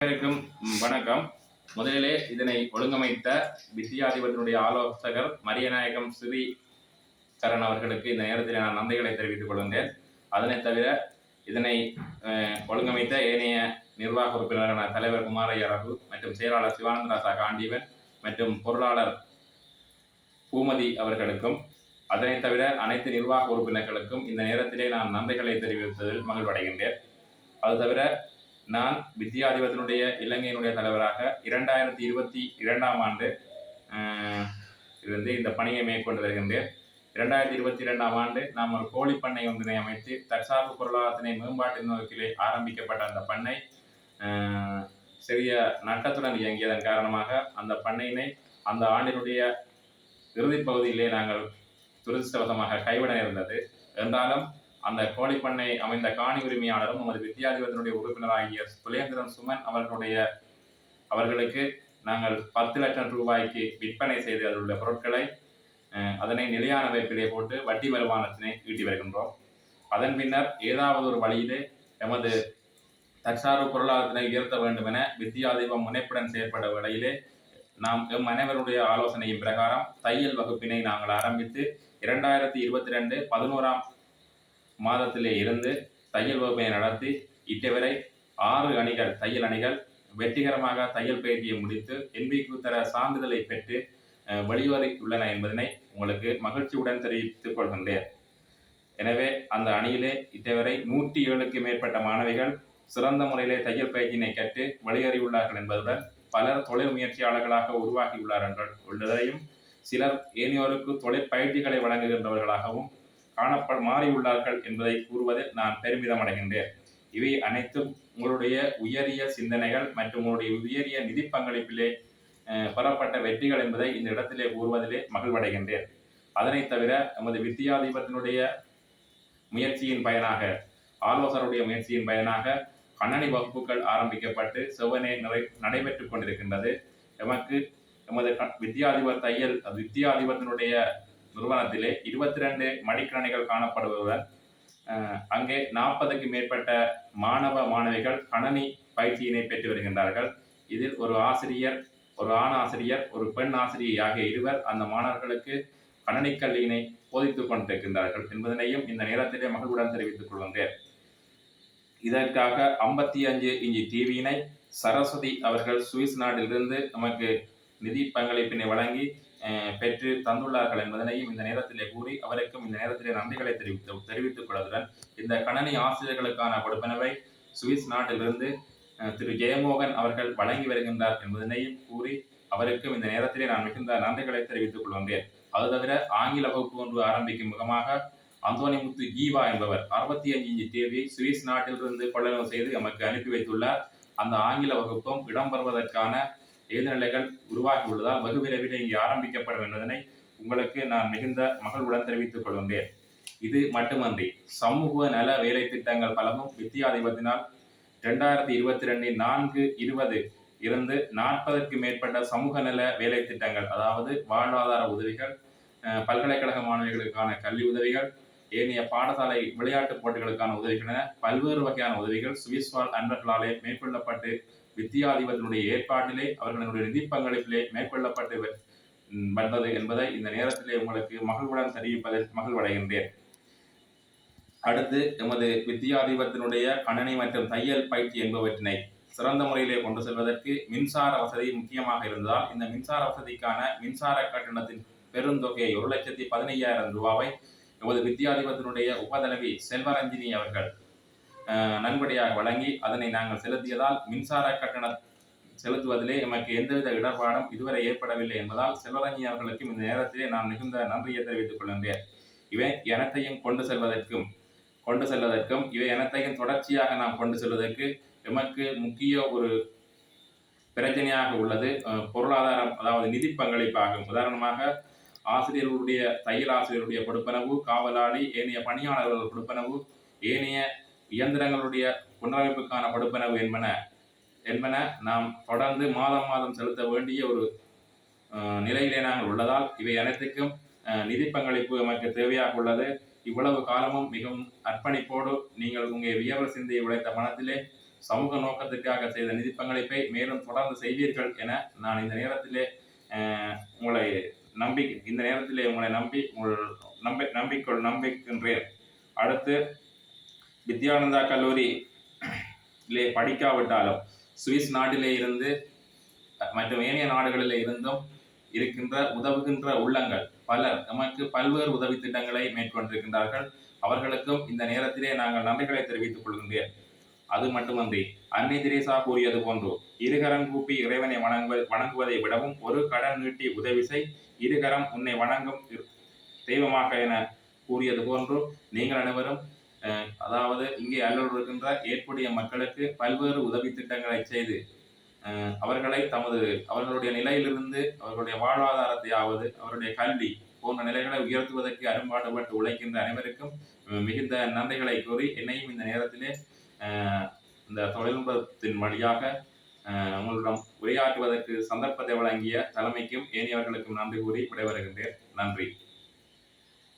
அனைவருக்கும் வணக்கம். முதலிலே இதனை ஒழுங்கமைத்த வித்தியாதிபதியினுடைய ஆலோசகர் மரியநாயகம் ஸ்ரீகரன் அவர்களுக்கு இந்த நேரத்தில் நான் நன்றிகளை தெரிவித்துக் கொள்கின்றேன். அதனைத் தவிர இதனை ஒழுங்கமைத்த ஏனைய நிர்வாக உறுப்பினரான தலைவர் குமாரையா ரகு மற்றும் செயலாளர் சிவானந்தராசா காண்டீவன் மற்றும் பொருளாளர் பூமதி அவர்களுக்கும், அதனைத் தவிர அனைத்து நிர்வாக உறுப்பினர்களுக்கும் இந்த நேரத்திலே நான் நன்றிகளை தெரிவிப்பதில் மகிழ்வடைகின்றேன். அது தவிர நான் வித்தியாதிபதியினுடைய இலங்கையினுடைய தலைவராக 2022ஆம் ஆண்டு இருந்து இந்த பணியை மேற்கொண்டு வருகின்றேன். 2022ஆம் ஆண்டு நாம் ஒரு கோழி பண்ணை ஒன்றினை அமைத்து தற்சார்பு பொருளாதாரத்தினை மேம்பாட்டின் நோக்கிலே ஆரம்பிக்கப்பட்ட அந்த பண்ணை சிறிய நட்டத்துடன் இயங்கியதன் காரணமாக அந்த பண்ணையினை அந்த ஆண்டினுடைய இறுதிப் பகுதியிலே நாங்கள் துரதிருஷ்டவசமாக கைவிட நேர்ந்தது. என்றாலும் அந்த கோழிப்பண்ணை அமைந்த காணி உரிமையாளரும் நமது வித்தியாதிபதியினுடைய உறுப்பினராகிய சுலேந்திரன் சுமன் அவர்களுக்கு நாங்கள் 10 லட்சம் ரூபாய்க்கு விற்பனை செய்து அதிலுள்ள பொருட்களை அதனை நிலையான வைப்பிலே போட்டு வட்டி வருமானத்தினை ஈட்டி வருகின்றோம். அதன் பின்னர் ஏதாவது ஒரு வழியிலே எமது தற்சார்பு பொருளாதாரத்தினை உயர்த்த வேண்டும் என வித்தியாதிபம் முனைப்புடன் செயற்பட வேளையிலே நாம் அனைவருடைய ஆலோசனையின் பிரகாரம் தையல் வகுப்பினை நாங்கள் ஆரம்பித்து 2022 11ஆம் மாதத்திலே இருந்து தையல் வகுப்பை நடத்தி இட்டவரை 6 அணிகள் தையல் அணிகள் வெற்றிகரமாக தையல் பயிற்சியை முடித்து NBQ தர சான்றிதழை பெற்று வெளிவரையுள்ளன என்பதனை உங்களுக்கு மகிழ்ச்சியுடன் தெரிவித்துக் கொள்கின்றேன். எனவே அந்த அணியிலே இட்டவரை 107க்கு மேற்பட்ட மாணவிகள் சிறந்த முறையிலே தையல் பயிற்சியினை கற்று வெளியேறியுள்ளார்கள் என்பதுடன் பலர் தொழில் முயற்சியாளர்களாக உருவாகியுள்ளார்கள் உள்ளதையும், சிலர் ஏனையோருக்கு தொழில் பயிற்சிகளை வழங்குகின்றவர்களாகவும் மாறியுள்ளார்கள் என்பதை கூறுவதில் நான் பெருமிதம் அடைகின்றேன். இவை அனைத்தும் உங்களுடைய உயரிய சிந்தனைகள் மற்றும் உங்களுடைய உயரிய நிதி பங்களிப்பிலே பெறப்பட்ட வெற்றிகள் என்பதை இந்த இடத்திலே கூறுவதிலே மகிழ்வடைகின்றேன். அதனைத் தவிர நமது வித்தியாதிபத்தினுடைய முயற்சியின் பயனாக, ஆலோசகருடைய முயற்சியின் பயனாக கணனி வகுப்புகள் ஆரம்பிக்கப்பட்டு செவ்வனே நடைபெற்றுக் கொண்டிருக்கின்றது. எமது வித்தியாதிபத்தினுடைய நிறுவனத்திலே 22 மடிக்கணினிகள் காணப்படுவதுடன் அங்கே 40க்கு மேற்பட்ட மாணவ மாணவிகள் கணனி பயிற்சியினை பெற்று வருகின்றார்கள். இதில் ஒரு ஆண் ஆசிரியர், ஒரு பெண் ஆசிரியை ஆகிய இருவர் அந்த மாணவர்களுக்கு கணனி கல்வியினை போதித்துக் கொண்டிருக்கின்றார்கள் என்பதனையும் இந்த நேரத்திலே மகிழ்வுடன் தெரிவித்துக் கொள்கின்றேன். இதற்காக 55 இன்ச் டிவியினை சரஸ்வதி அவர்கள் சுவிஸ் நாட்டிலிருந்து நமக்கு நிதி பங்களிப்பினை வழங்கி பெற்று தந்துள்ளார்கள் என்பதனையும் இந்த நேரத்திலே கூறி அவருக்கும் இந்த நேரத்திலே நன்றிகளை தெரிவித்துக் கொள்வதுடன் இந்த கணனி ஆசிரியர்களுக்கான கொடுப்பனவை சுவிஸ் நாட்டிலிருந்து திரு ஜெயமோகன் அவர்கள் வழங்கி வருகின்றார் என்பதனையும் கூறி அவருக்கும் இந்த நேரத்திலே நான் மிகுந்த நன்றிகளை தெரிவித்துக் கொள்கின்றேன். அது தவிர ஆங்கில வகுப்பு ஒன்று ஆரம்பிக்கும் முகமாக அந்தோனிமுத்து ஜீவா என்பவர் 65 இன்ச் டிவி சுவிஸ் நாட்டிலிருந்து கொள்ளளவு செய்து நமக்கு அனுப்பி வைத்துள்ளார். அந்த ஆங்கில வகுப்பும் இடம்பெறுவதற்கான ஏதுநிலைகள் உருவாகி உள்ளதால் வெகு விரைவில் இங்கே ஆரம்பிக்கப்படும் என்பதனை உங்களுக்கு நான் மிகுந்த மகிழ்வுடன் தெரிவித்துக் கொள்கின்றேன். இது மட்டுமன்றி சமூக நல வேலை திட்டங்கள் பலவும் வித்தியாதிபத்தினால் 2022 4/20 இருந்து 40க்கு மேற்பட்ட சமூக நல வேலை திட்டங்கள், அதாவது வாழ்வாதார உதவிகள், பல்கலைக்கழக மாணவிகளுக்கான கல்வி உதவிகள், ஏனைய பாடசாலை விளையாட்டுப் போட்டிகளுக்கான உதவிகள் என பல்வேறு வகையான உதவிகள் சுவிஸ் வாழ் அன்பர்களாலே மேற்கொள்ளப்பட்டு வித்தியாதிபத்தினுடைய ஏற்பாட்டிலே அவர்களுடைய நிதி பங்களிப்பிலே மேற்கொள்ளப்பட்டு வந்தது என்பதை இந்த நேரத்திலே உங்களுக்கு மகிழ்வுடன் தெரிவிப்பதில் மகிழ்வடைகின்றேன். அடுத்து எமது வித்தியாதிபத்தினுடைய கணனி மற்றும் தையல் பயிற்சி என்பவற்றினை சிறந்த முறையிலே கொண்டு செல்வதற்கு மின்சார வசதி முக்கியமாக இருந்தால் இந்த மின்சார வசதிக்கான மின்சார கட்டணத்தின் பெருந்தொகையை 1,15,000 ரூபாவை எமது வித்தியாதிபத்தினுடைய உபதலைவி செல்வரஞ்சினி அவர்கள் நன்கொடையாக வழங்கி அதனை நாங்கள் செலுத்தியதால் மின்சார கட்டணம் செலுத்துவதிலே எமக்கு எந்தவித இடர்பாடும் இதுவரை ஏற்படவில்லை என்பதால் செல்வரஞ்சி அவர்களுக்கும் இந்த நேரத்திலே நான் மிகுந்த நன்றியை தெரிவித்துக் கொள்கின்றேன். இவை அனைத்தையும் கொண்டு செல்வதற்கும் இவை அனைத்தையும் தொடர்ச்சியாக நாம் கொண்டு செல்வதற்கு எமக்கு முக்கிய ஒரு பிரச்சனையாக உள்ளது பொருளாதாரம், அதாவது நிதி பங்களிப்பாகும். உதாரணமாக ஆசிரியர்களுடைய தையல் ஆசிரியருடைய கொடுப்பனவு, காவலாளி, ஏனைய பணியாளர்கள் கொடுப்பனவு, ஏனைய இயந்திரங்களுடைய புனரமைப்புக்கான கொடுப்பனவு என்பன நாம் தொடர்ந்து மாதம் செலுத்த வேண்டிய ஒரு நிலையிலே நாங்கள் உள்ளதால் இவை அனைத்துக்கும் நிதி பங்களிப்பு நமக்கு தேவையாக உள்ளது. இவ்வளவு காலமும் மிகவும் அர்ப்பணிப்போடு நீங்கள் உங்கள் வியர்வை சிந்தையை உழைத்த பணத்திலே சமூக நோக்கத்திற்காக செய்த நிதி பங்களிப்பை மேலும் தொடர்ந்து செய்வீர்கள் என நான் இந்த நேரத்திலே உங்களை இந்த நேரத்திலே உங்களை நம்பிக்கின்றேன். அடுத்து, வித்யானந்தா கல்லூரியிலே படிக்காவிட்டாலும் சுவிஸ் நாட்டிலே இருந்து மற்றும் ஏனைய நாடுகளிலே இருந்தும் இருக்கின்ற உதவுகின்ற உள்ளங்கள் பலர் நமக்கு பல்வேறு உதவி திட்டங்களை மேற்கொண்டிருக்கின்றார்கள். அவர்களுக்கும் இந்த நேரத்திலே நாங்கள் நன்றிகளை தெரிவித்துக் கொள்கின்றேன். அது மட்டுமன்றி, அன்னை தெரேசா கூறியது போன்று, இருகரம் கூப்பி இறைவனை வணங்குவதை விடவும் ஒரு கடன் நீட்டி உதவி செய், இருகரம் உன்னை வணங்கும் தெய்வமாக என கூறியது போன்று, நீங்கள் அனைவரும் அதாவது இங்கே அல்லூர் இருக்கின்ற ஏற்புடைய மக்களுக்கு பல்வேறு உதவி திட்டங்களை செய்து அவர்களுடைய நிலையிலிருந்து அவர்களுடைய வாழ்வாதாரத்தையாவது அவருடைய கல்வி போன்ற நிலைகளை உயர்த்துவதற்கு அரும்பாடுபட்டு உழைக்கின்ற அனைவருக்கும் மிகுந்த நன்றிகளை கூறி, என்னையும் இந்த நேரத்திலே இந்த தொழில்நுட்பத்தின் வழியாக உங்களிடம் உரையாற்றுவதற்கு சந்தர்ப்பத்தை வழங்கிய தலைமைக்கும் ஏனையவர்களுக்கும் நன்றி கூறி விடைபெறுகின்றேன். நன்றி.